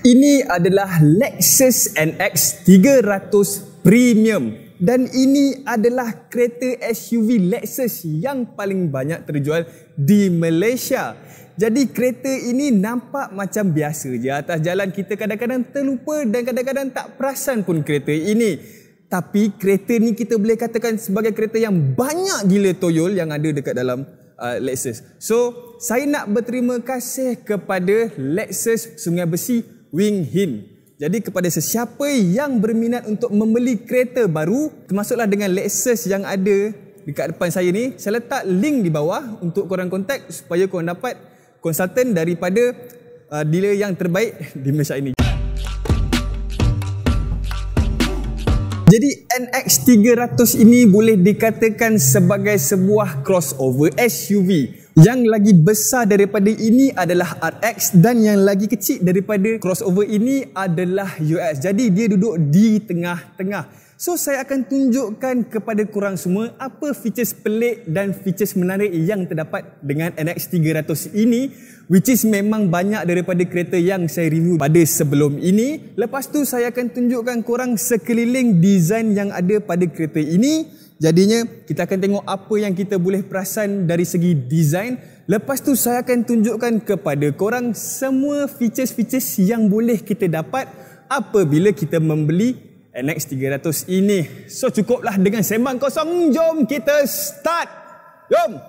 Ini adalah Lexus NX 300 Premium dan ini adalah kereta SUV Lexus yang paling banyak terjual di Malaysia. Jadi kereta ini nampak macam biasa je atas jalan, kita kadang-kadang terlupa dan kadang-kadang tak perasan pun kereta ini. Tapi kereta ni kita boleh katakan sebagai kereta yang banyak gila toyol yang ada dekat dalam Lexus. So, saya nak berterima kasih kepada Lexus Sungai Besi Wing Hin. Jadi kepada sesiapa yang berminat untuk membeli kereta baru, termasuklah dengan Lexus yang ada dekat depan saya ni, saya letak link di bawah untuk korang kontak supaya korang dapat konsultan daripada dealer yang terbaik di Malaysia ini. Jadi NX 300 ini boleh dikatakan sebagai sebuah crossover SUV. Yang lagi besar daripada ini adalah RX dan yang lagi kecil daripada crossover ini adalah US. Jadi dia duduk di tengah-tengah. So saya akan tunjukkan kepada korang semua apa features pelik dan features menarik yang terdapat dengan NX 300 ini, which is memang banyak daripada kereta yang saya review pada sebelum ini. Lepas tu saya akan tunjukkan korang sekeliling design yang ada pada kereta ini. Jadinya kita akan tengok apa yang kita boleh perasan dari segi design. Lepas tu saya akan tunjukkan kepada korang semua features-features yang boleh kita dapat apabila kita membeli NX 300 ini. So cukuplah dengan sembang kosong, jom kita start. Jom.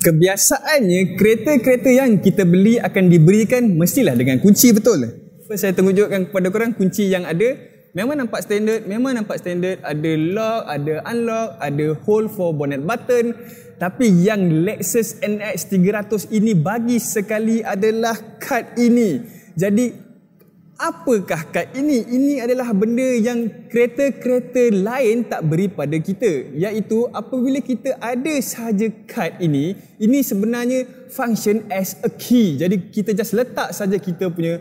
Kebiasaannya kereta-kereta yang kita beli akan diberikan mestilah dengan kunci, betul? First saya tunjukkan kepada korang kunci yang ada. Memang nampak standard, ada lock, ada unlock, ada hold for bonnet button. Tapi yang Lexus NX 300 ini bagi sekali adalah kad ini. Jadi apakah kad ini? Ini adalah benda yang kereta-kereta lain tak beri pada kita, iaitu apabila kita ada sahaja kad ini sebenarnya function as a key. Jadi kita just letak saja kita punya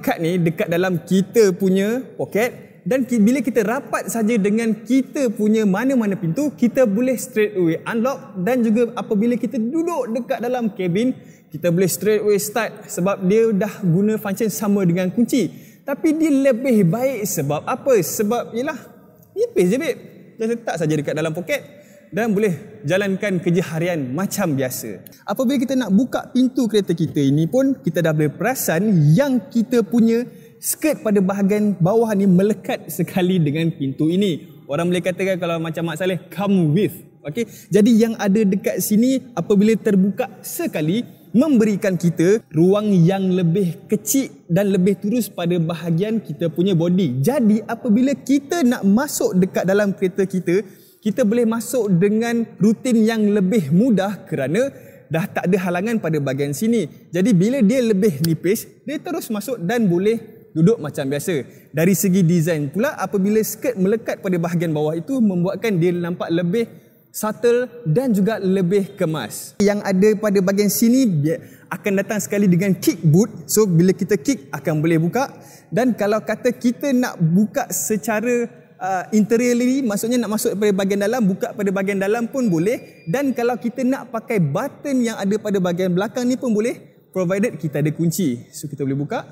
kad ni dekat dalam kita punya poket, dan bila kita rapat saja dengan kita punya mana-mana pintu, kita boleh straight away unlock, dan juga apabila kita duduk dekat dalam kabin, kita boleh straight away start sebab dia dah guna function sama dengan kunci. Tapi dia lebih baik sebab apa? Sebab ialah nipis je babe. Just letak saja dekat dalam poket dan boleh jalankan kerja harian macam biasa. Apabila kita nak buka pintu kereta kita ini pun, kita dah boleh perasan yang kita punya skirt pada bahagian bawah ni melekat sekali dengan pintu ini. Orang boleh katakan kalau macam Mak Saleh, come with. Okay? Jadi yang ada dekat sini apabila terbuka sekali, memberikan kita ruang yang lebih kecil dan lebih turus pada bahagian kita punya body. Jadi apabila kita nak masuk dekat dalam kereta kita, kita boleh masuk dengan rutin yang lebih mudah kerana dah tak ada halangan pada bahagian sini. Jadi bila dia lebih nipis, dia terus masuk dan boleh duduk macam biasa. Dari segi design pula, apabila skirt melekat pada bahagian bawah itu membuatkan dia nampak lebih subtle dan juga lebih kemas. Yang ada pada bahagian sini akan datang sekali dengan kick boot. So bila kita kick akan boleh buka. Dan kalau kata kita nak buka secara interiorly, maksudnya nak masuk pada bahagian dalam, buka pada bahagian dalam pun boleh. Dan kalau kita nak pakai button yang ada pada bahagian belakang ni pun boleh, provided kita ada kunci. So kita boleh buka.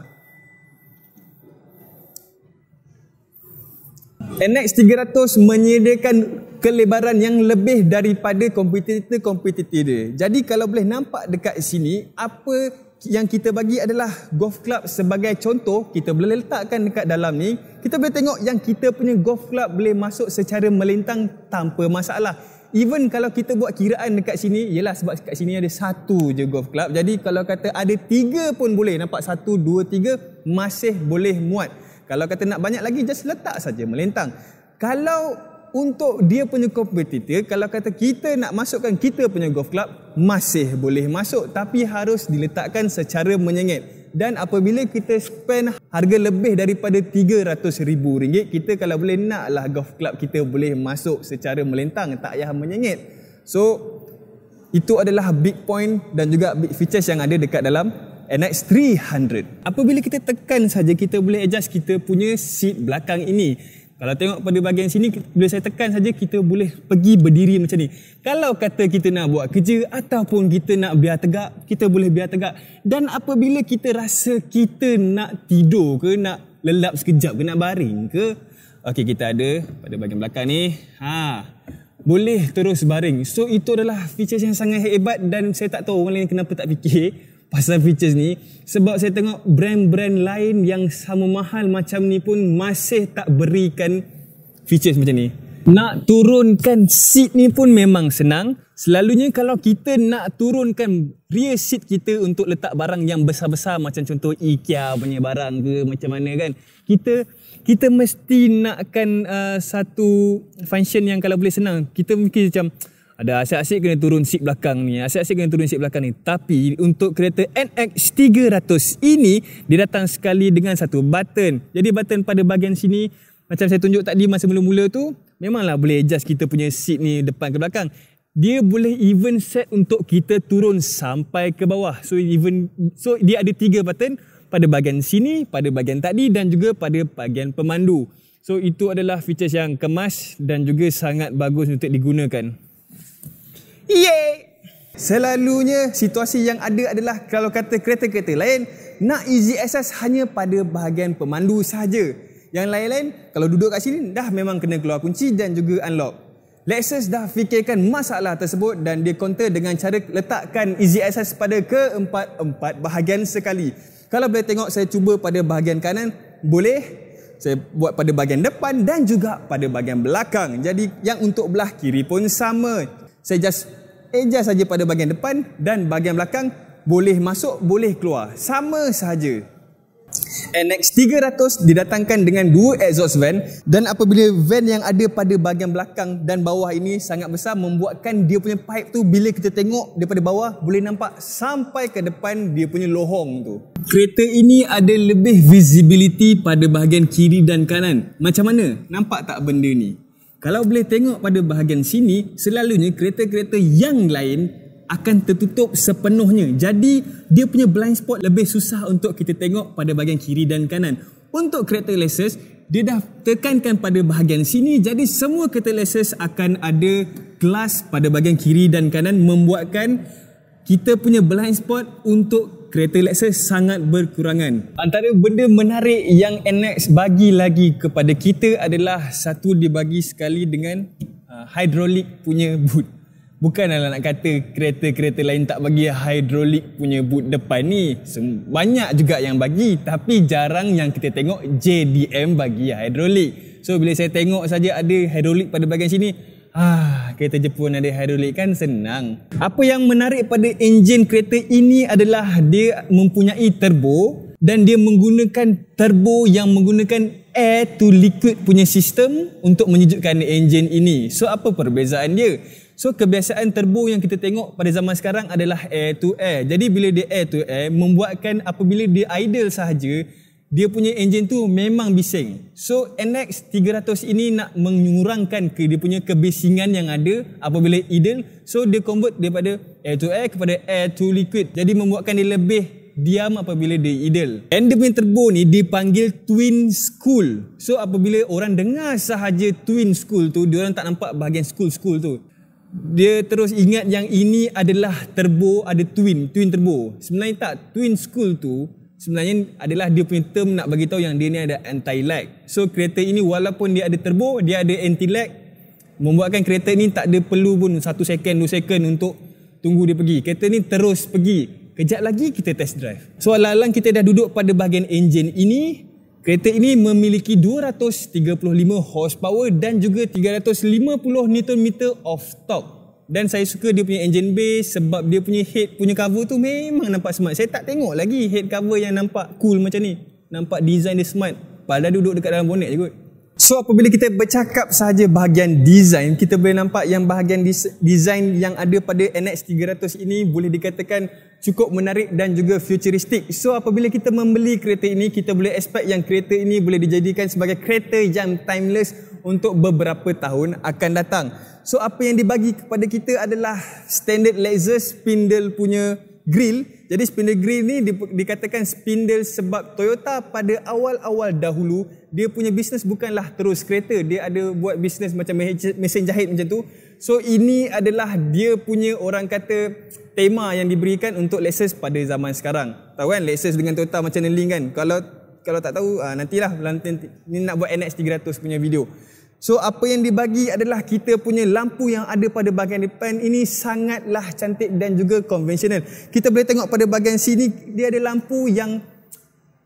NX 300 menyediakan kelebaran yang lebih daripada kompetitor-kompetitor dia. Jadi kalau boleh nampak dekat sini, apa yang kita bagi adalah golf club sebagai contoh. Kita boleh letakkan dekat dalam ni. Kita boleh tengok yang kita punya golf club boleh masuk secara melintang tanpa masalah. Even kalau kita buat kiraan dekat sini, ialah sebab kat sini ada satu je golf club. Jadi kalau kata ada 3 pun boleh. Nampak 1, 2, 3 masih boleh muat. Kalau kata nak banyak lagi, just letak saja melintang. Kalau untuk dia punya kompetitor, kalau kata kita nak masukkan kita punya golf club, masih boleh masuk, tapi harus diletakkan secara menyengit. Dan apabila kita spend harga lebih daripada RM300,000, kita kalau boleh naklah golf club kita boleh masuk secara melintang, tak payah menyengit. So itu adalah big point dan juga big features yang ada dekat dalam NX 300. Apabila kita tekan saja, kita boleh adjust kita punya seat belakang ini. Kalau tengok pada bahagian sini, bila saya tekan saja kita boleh pergi berdiri macam ni. Kalau kata kita nak buat kerja ataupun kita nak biar tegak, kita boleh biar tegak. Dan apabila kita rasa kita nak tidur ke, nak lelap sekejap ke, nak baring ke, okey, kita ada pada bahagian belakang ni, boleh terus baring. So itu adalah features yang sangat hebat dan saya tak tahu orang lain kenapa tak fikir pasal features ni, sebab saya tengok brand-brand lain yang sama mahal macam ni pun masih tak berikan features macam ni. Nak turunkan seat ni pun memang senang. Selalunya kalau kita nak turunkan rear seat kita untuk letak barang yang besar-besar macam contoh IKEA punya barang ke macam mana kan, kita mesti nakkan satu function yang kalau boleh senang. Kita mungkin macam ada asyik-asyik kena turun seat belakang ni, asyik-asyik kena turun seat belakang ni. Tapi untuk kereta NX300 ini, dia datang sekali dengan satu button. Jadi button pada bahagian sini, macam saya tunjuk tadi masa mula-mula tu, memanglah boleh adjust kita punya seat ni depan ke belakang. Dia boleh even set untuk kita turun sampai ke bawah. So dia ada 3 button pada bahagian sini, pada bahagian tadi dan juga pada bahagian pemandu. So itu adalah features yang kemas dan juga sangat bagus untuk digunakan. Yeay! Selalunya situasi yang ada adalah kalau kata kereta-kereta lain nak easy access hanya pada bahagian pemandu sahaja. Yang lain-lain kalau duduk kat sini dah memang kena keluar kunci dan juga unlock. Lexus dah fikirkan masalah tersebut dan dia counter dengan cara letakkan easy access pada keempat-empat bahagian sekali. Kalau boleh tengok, saya cuba pada bahagian kanan, boleh. Saya buat pada bahagian depan dan juga pada bahagian belakang. Jadi yang untuk belah kiri pun sama. Saya just adjust saja pada bahagian depan dan bahagian belakang, boleh masuk, boleh keluar. Sama sahaja. NX300 didatangkan dengan 2 exhaust van dan apabila van yang ada pada bahagian belakang dan bawah ini sangat besar membuatkan dia punya pipe tu bila kita tengok daripada bawah boleh nampak sampai ke depan dia punya lohong tu. Kereta ini ada lebih visibility pada bahagian kiri dan kanan. Macam mana? Nampak tak benda ni? Kalau boleh tengok pada bahagian sini, selalunya kereta-kereta yang lain akan tertutup sepenuhnya. Jadi dia punya blind spot lebih susah untuk kita tengok pada bahagian kiri dan kanan. Untuk kereta Lexus, dia dah tekankan pada bahagian sini. Jadi semua kereta Lexus akan ada glass pada bahagian kiri dan kanan, membuatkan kita punya blind spot untuk kereta Lexus sangat berkurangan. Antara benda menarik yang NX bagi lagi kepada kita adalah satu, dia bagi sekali dengan hydraulic punya boot. Bukanlah nak kata kereta-kereta lain tak bagi hydraulic punya boot depan ni. Banyak juga yang bagi, tapi jarang yang kita tengok JDM bagi hydraulic. So bila saya tengok saja ada hydraulic pada bahagian sini, kereta Jepun ada hydraulic kan senang. Apa yang menarik pada enjin kereta ini adalah dia mempunyai turbo dan dia menggunakan turbo yang menggunakan air to liquid punya sistem untuk menyejukkan enjin ini. So apa perbezaan dia? So kebiasaan turbo yang kita tengok pada zaman sekarang adalah air to air. Jadi bila dia air to air membuatkan apabila dia idle sahaja, dia punya enjin tu memang bising. So NX300 ini nak mengurangkan dia punya kebisingan yang ada apabila idle. So dia convert daripada air to air kepada air to liquid. Jadi membuatkan dia lebih diam apabila dia idle. And dia punya turbo ni dipanggil twin spool. So apabila orang dengar sahaja twin spool tu, dia orang tak nampak bahagian spool tu. Dia terus ingat yang ini adalah turbo, ada twin turbo. Sebenarnya tak, twin spool tu sebenarnya adalah dia punya term nak bagi tahu yang dia ni ada anti-lag. So kereta ini walaupun dia ada turbo, dia ada anti-lag, membuatkan kereta ni tak ada perlu pun 1 second 2 second untuk tunggu dia pergi. Kereta ni terus pergi. Kejap lagi kita test drive. So alang-alang kita dah duduk pada bahagian enjin ini, kereta ini memiliki 235 horsepower dan juga 350 Nm of torque. Dan saya suka dia punya engine bay sebab dia punya head punya cover tu memang nampak smart. Saya tak tengok lagi head cover yang nampak cool macam ni. Nampak design dia smart. Padahal duduk dekat dalam bonnet je kot. So apabila kita bercakap sahaja bahagian design, kita boleh nampak yang bahagian design yang ada pada NX300 ini boleh dikatakan cukup menarik dan juga futuristik. So apabila kita membeli kereta ini, kita boleh expect yang kereta ini boleh dijadikan sebagai kereta yang timeless untuk beberapa tahun akan datang. So apa yang dibagi kepada kita adalah standard Lexus spindle punya grill. Jadi spindle grill ni dikatakan spindle sebab Toyota pada awal-awal dahulu dia punya bisnes bukanlah terus kereta, dia ada buat bisnes macam mesin jahit macam tu. So ini adalah dia punya orang kata tema yang diberikan untuk Lexus pada zaman sekarang. Tahu kan Lexus dengan Toyota macam link kan? Kalau tak tahu nantilah ni nak buat NX 300 punya video. So apa yang dibagi adalah kita punya lampu yang ada pada bahagian depan ini sangatlah cantik dan juga konvensional. Kita boleh tengok pada bahagian sini dia ada lampu yang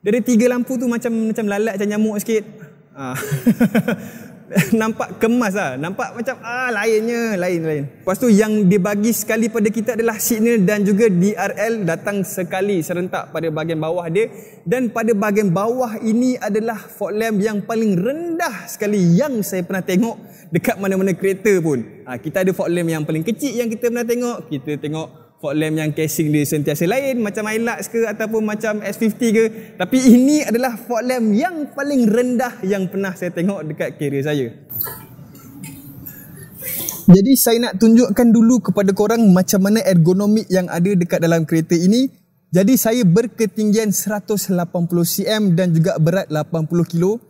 dari 3 lampu tu macam lalat macam nyamuk sikit. Nampak kemas lah. Nampak macam lain. Lepas tu yang dia bagi sekali pada kita adalah signal dan juga DRL datang sekali serentak pada bahagian bawah dia. Dan pada bahagian bawah ini adalah fog lamp yang paling rendah sekali yang saya pernah tengok dekat mana-mana kereta pun. Kita ada fog lamp yang paling kecil yang kita pernah tengok. Kita tengok fog lamp yang casing dia sentiasa lain macam Hilux ke ataupun macam S50 ke, tapi ini adalah fog lamp yang paling rendah yang pernah saya tengok dekat carrier saya. Jadi saya nak tunjukkan dulu kepada korang macam mana ergonomik yang ada dekat dalam kereta ini. Jadi saya berketinggian 180 cm dan juga berat 80 kg.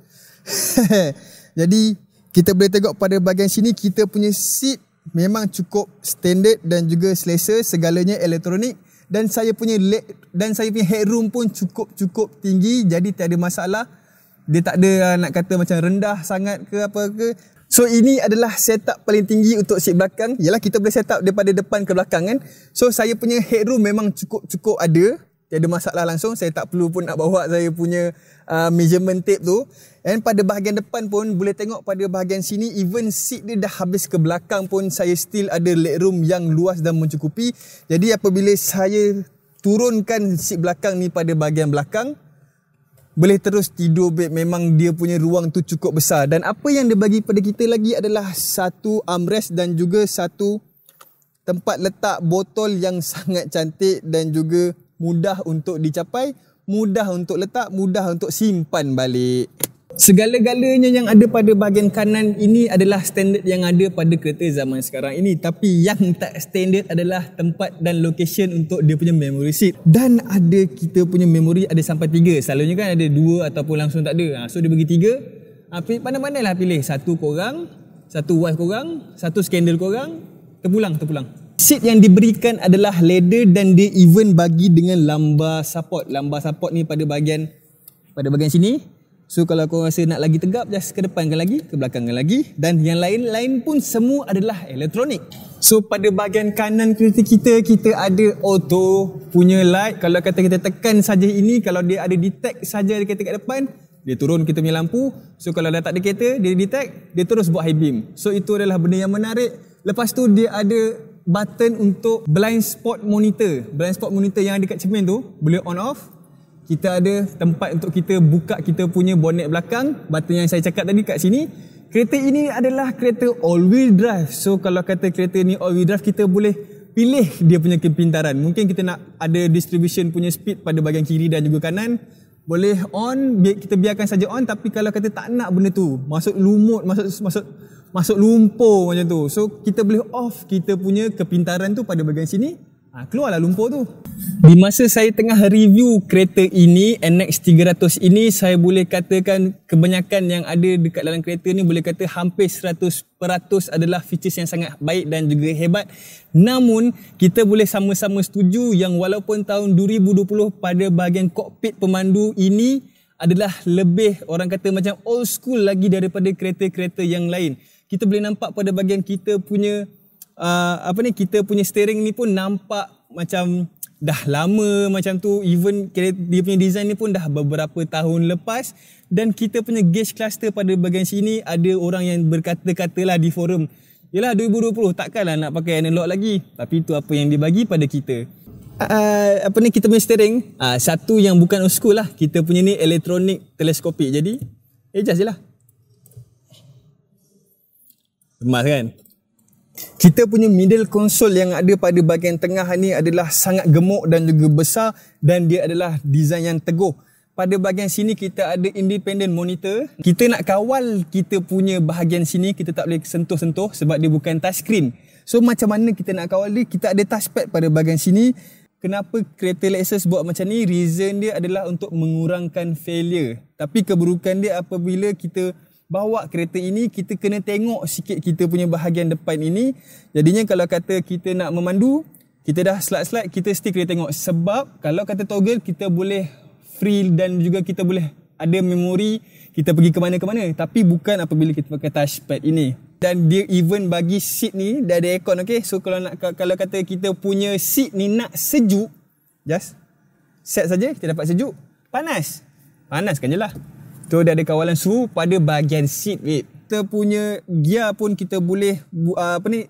Jadi kita boleh tengok pada bahagian sini kita punya seat memang cukup standard dan juga selesa, segalanya elektronik, dan saya punya headroom pun cukup tinggi, jadi tak ada masalah. Dia tak ada nak kata macam rendah sangat ke apa ke. So ini adalah setup paling tinggi untuk seat belakang. Yalah, kita boleh setup daripada depan ke belakang kan. So saya punya headroom memang cukup ada, tiada masalah langsung. Saya tak perlu pun nak bawa saya punya measurement tape tu. Dan pada bahagian depan pun boleh tengok pada bahagian sini, even seat dia dah habis ke belakang pun saya still ada legroom yang luas dan mencukupi. Jadi apabila saya turunkan seat belakang ni pada bahagian belakang, boleh terus tidur beb. Memang dia punya ruang tu cukup besar. Dan apa yang dia bagi pada kita lagi adalah satu armrest dan juga satu tempat letak botol yang sangat cantik dan juga mudah untuk dicapai, mudah untuk letak, mudah untuk simpan balik. Segala-galanya yang ada pada bahagian kanan ini adalah standard yang ada pada kereta zaman sekarang ini. Tapi yang tak standard adalah tempat dan location untuk dia punya memory seat. Dan ada kita punya memory ada sampai 3. Selalunya kan ada 2 ataupun langsung tak ada. So dia bagi 3. Pandai-pandai lah pilih. Satu korang, satu wife korang, satu skandal korang, terpulang. Seat yang diberikan adalah leather dan dia even bagi dengan lumbar support. Lumbar support ni pada bahagian sini. So kalau korang rasa nak lagi tegap, just ke depankan lagi, ke belakangkan lagi. Dan yang lain-lain pun semua adalah elektronik. So pada bahagian kanan kereta kita ada auto punya light. Kalau kata kita tekan saja ini, kalau dia ada detect saja dekat depan, dia turun kita punya lampu. So kalau dah tak ada kereta, dia detect, dia terus buat high beam. So itu adalah benda yang menarik. Lepas tu dia ada button untuk blind spot monitor. Blind spot monitor yang ada kat cermin tu, boleh on off. Kita ada tempat untuk kita buka kita punya bonnet belakang. Button yang saya cakap tadi kat sini. Kereta ini adalah kereta all-wheel drive. So kalau kata kereta ni all-wheel drive, kita boleh pilih dia punya kepintaran. Mungkin kita nak ada distribution punya speed pada bahagian kiri dan juga kanan. Boleh on, kita biarkan saja on. Tapi kalau kata tak nak benda tu, masuk lumut, masuk lumpur macam tu. So kita boleh off kita punya kepintaran tu pada bahagian sini. Keluarlah lumpur tu. Di masa saya tengah review kereta ini, NX 300 ini, saya boleh katakan kebanyakan yang ada dekat dalam kereta ni boleh kata hampir 100% adalah features yang sangat baik dan juga hebat. Namun kita boleh sama-sama setuju yang walaupun tahun 2020 pada bahagian kokpit pemandu ini adalah lebih orang kata macam old school lagi daripada kereta-kereta yang lain. Kita boleh nampak pada bahagian kita punya kita punya steering ni pun nampak macam dah lama macam tu. Even dia punya design ni pun dah beberapa tahun lepas. Dan kita punya gauge cluster pada bahagian sini, ada orang yang berkata-kata lah di forum, yelah 2020 takkanlah nak pakai analog lagi. Tapi itu apa yang dibagi pada kita. Kita punya steering, satu yang bukan old school lah. Kita punya ni elektronik teleskopik. Jadi adjust je lah. Emas kan? Kita punya middle console yang ada pada bahagian tengah ni adalah sangat gemuk dan juga besar, dan dia adalah design yang teguh. Pada bahagian sini kita ada independent monitor. Kita nak kawal kita punya bahagian sini, kita tak boleh sentuh-sentuh sebab dia bukan touchscreen. So macam mana kita nak kawal dia? Kita ada touchpad pada bahagian sini. kenapa kereta Lexus buat macam ni, reason dia adalah untuk mengurangkan failure. Tapi keburukan dia apabila kita bawa kereta ini, kita kena tengok sikit kita punya bahagian depan ini. Jadinya kalau kata kita nak memandu, kita dah slide-slide, kita still kena tengok. Sebab kalau kata toggle, kita boleh free dan juga kita boleh ada memori, kita pergi ke mana-ke mana. Tapi bukan apabila kita pakai touchpad ini. Dan dia even bagi seat ni dah ada aircon, okay? So kalau kata kita punya seat ni nak sejuk, just set saja, kita dapat sejuk. Panas, panaskan je lah. So dia ada kawalan suhu pada bahagian seat, babe. Kita punya gear pun kita boleh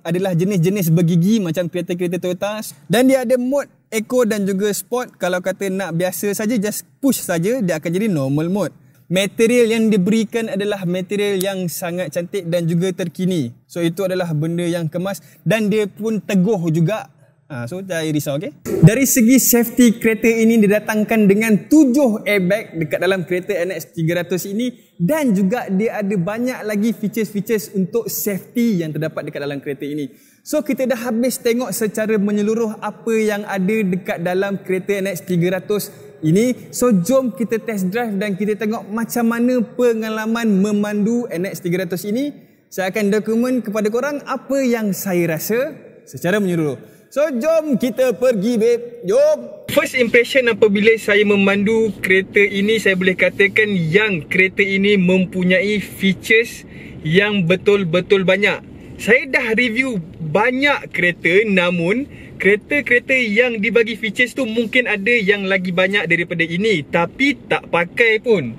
adalah jenis-jenis bergigi macam kereta-kereta Toyota. Dan dia ada mode Eco dan juga Sport. Kalau kata nak biasa saja, just push saja, dia akan jadi normal mode. Material yang diberikan adalah material yang sangat cantik dan juga terkini. So itu adalah benda yang kemas dan dia pun teguh juga. So jangan risau, okay? Dari segi safety, kereta ini didatangkan dengan 7 airbag dekat dalam kereta NX 300 ini. Dan juga dia ada banyak lagi features-features untuk safety yang terdapat dekat dalam kereta ini. So kita dah habis tengok secara menyeluruh apa yang ada dekat dalam kereta NX 300 ini. So jom kita test drive dan kita tengok macam mana pengalaman memandu NX 300 ini. Saya akan dokumen kepada korang apa yang saya rasa secara menyeluruh. So jom kita pergi, babe. Jom. First impression apabila saya memandu kereta ini, saya boleh katakan yang kereta ini mempunyai features yang betul-betul banyak. Saya dah review banyak kereta, namun kereta-kereta yang dibagi features tu mungkin ada yang lagi banyak daripada ini, tapi tak pakai pun.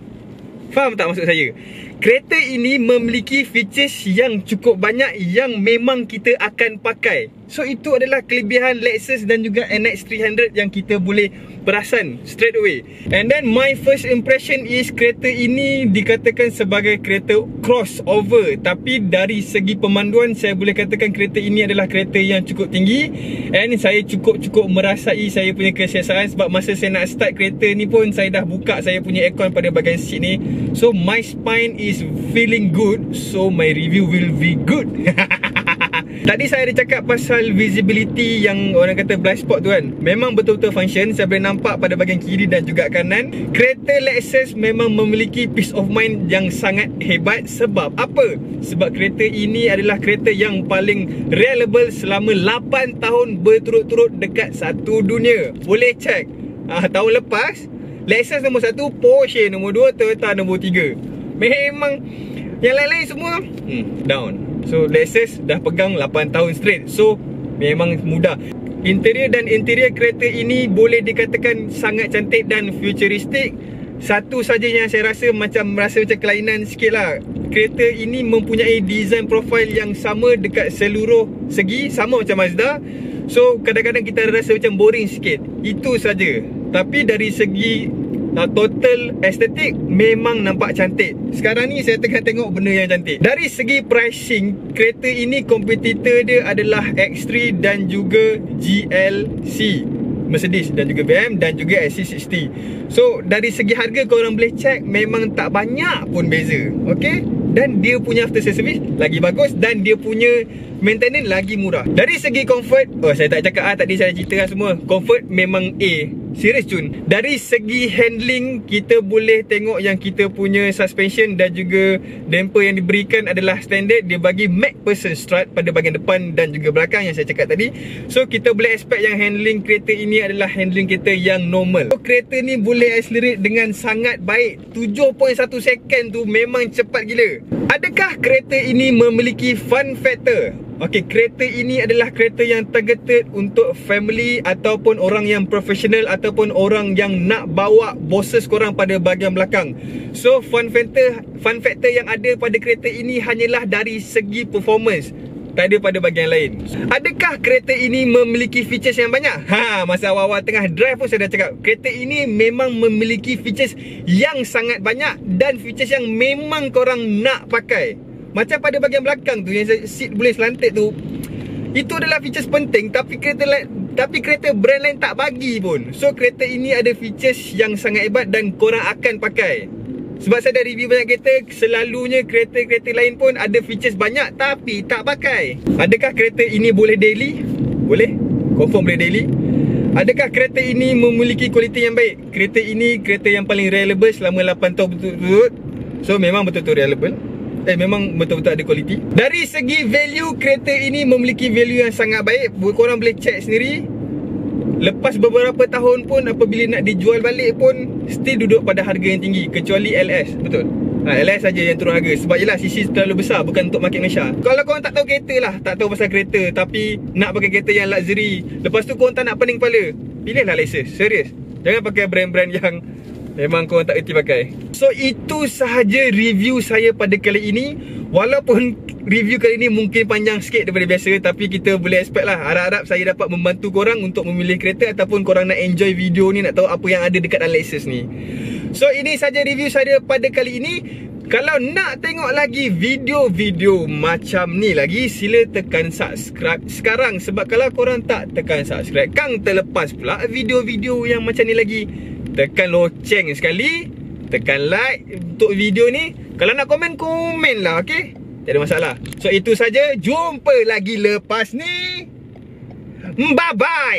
Faham tak maksud saya? Kereta ini memiliki features yang cukup banyak yang memang kita akan pakai. So itu adalah kelebihan Lexus dan juga NX 300 yang kita boleh perasan straight away. And then my first impression is kereta ini dikatakan sebagai kereta crossover. Tapi dari segi pemanduan, saya boleh katakan kereta ini adalah kereta yang cukup tinggi. And saya cukup merasai saya punya kesiasaan. Sebab masa saya nak start kereta ni pun, saya dah buka saya punya aircon pada bahagian seat ni. So my spine is feeling good. So my review will be good. Tadi saya ada cakap pasal visibility yang orang kata blind spot tu kan. Memang betul-betul function. Saya boleh nampak pada bahagian kiri dan juga kanan. Kereta Lexus memang memiliki peace of mind yang sangat hebat. Sebab apa? Sebab kereta ini adalah kereta yang paling reliable selama 8 tahun berturut-turut dekat satu dunia. Boleh check. Tahun lepas Lexus nombor 1, Porsche nombor 2, Toyota nombor 3. Memang yang lain-lain semua down. So Lexus dah pegang 8 tahun straight. So memang mudah. Interior dan interior kereta ini boleh dikatakan sangat cantik dan futuristik. Satu saja yang saya rasa macam kelainan sikit lah. Kereta ini mempunyai design profile yang sama dekat seluruh segi, sama macam Mazda. So kadang-kadang kita rasa macam boring sikit. Itu saja. Tapi dari segi total estetik memang nampak cantik. Sekarang ni saya tengah tengok benda yang cantik. Dari segi pricing, kereta ini kompetitor dia adalah X3 dan juga GLC, Mercedes dan juga BM dan juga XC60. So dari segi harga korang boleh check, memang tak banyak pun beza. Okay? Dan dia punya after service lagi bagus dan dia punya maintenance lagi murah. Dari segi comfort, saya tak cakap tadi saya ceritakan semua. Comfort memang A. Serius Jun. Dari segi handling, kita boleh tengok yang kita punya suspension dan juga damper yang diberikan adalah standard. Dia bagi MacPherson strut pada bahagian depan dan juga belakang yang saya cakap tadi. So kita boleh expect yang handling kereta ini adalah handling kereta yang normal. So kereta ni boleh accelerate dengan sangat baik. 7.1 second tu memang cepat gila. Adakah kereta ini memiliki fun factor? Okey, kereta ini adalah kereta yang targeted untuk family ataupun orang yang profesional ataupun orang yang nak bawa bosses korang pada bahagian belakang. So fun factor yang ada pada kereta ini hanyalah dari segi performance, tak ada pada bahagian lain. Adakah kereta ini memiliki features yang banyak? Masa awal-awal tengah drive pun saya dah cakap, kereta ini memang memiliki features yang sangat banyak dan features yang memang korang nak pakai. Macam pada bahagian belakang tu, yang seat boleh selantik tu, itu adalah features penting. Tapi kereta brand lain tak bagi pun. So kereta ini ada features yang sangat hebat dan korang akan pakai. Sebab saya dah review banyak kereta, selalunya kereta-kereta lain pun ada features banyak tapi tak pakai. Adakah kereta ini boleh daily? Boleh, confirm boleh daily. Adakah kereta ini memiliki kualiti yang baik? Kereta ini kereta yang paling reliable selama 8 tahun betul-betul. So memang betul-betul reliable. Memang betul-betul ada kualiti. Dari segi value, kereta ini memiliki value yang sangat baik. Korang boleh check sendiri. Lepas beberapa tahun pun, apabila nak dijual balik pun still duduk pada harga yang tinggi. Kecuali LS. Betul. LS saja yang turun harga. Sebab yelah CC terlalu besar, bukan untuk market Malaysia. Kalau korang tak tahu kereta lah, tak tahu pasal kereta, tapi nak pakai kereta yang luxury, lepas tu korang tak nak pening kepala, pilihlah Lexus. Serius. Jangan pakai brand-brand yang memang korang tak erti pakai. So itu sahaja review saya pada kali ini. Walaupun review kali ini mungkin panjang sikit daripada biasa, tapi kita boleh expect lah. Harap-harap saya dapat membantu korang untuk memilih kereta, ataupun korang nak enjoy video ni, nak tahu apa yang ada dekat dalam Lexus ni. So ini saja review saya pada kali ini. Kalau nak tengok lagi video-video macam ni lagi, sila tekan subscribe sekarang. Sebab kalau korang tak tekan subscribe, Kang terlepas pula video-video yang macam ni lagi. Tekan loceng sekali, tekan like untuk video ni. Kalau nak komen, komen lah, okay? Tak ada masalah. So itu saja. Jumpa lagi lepas ni. Bye-bye.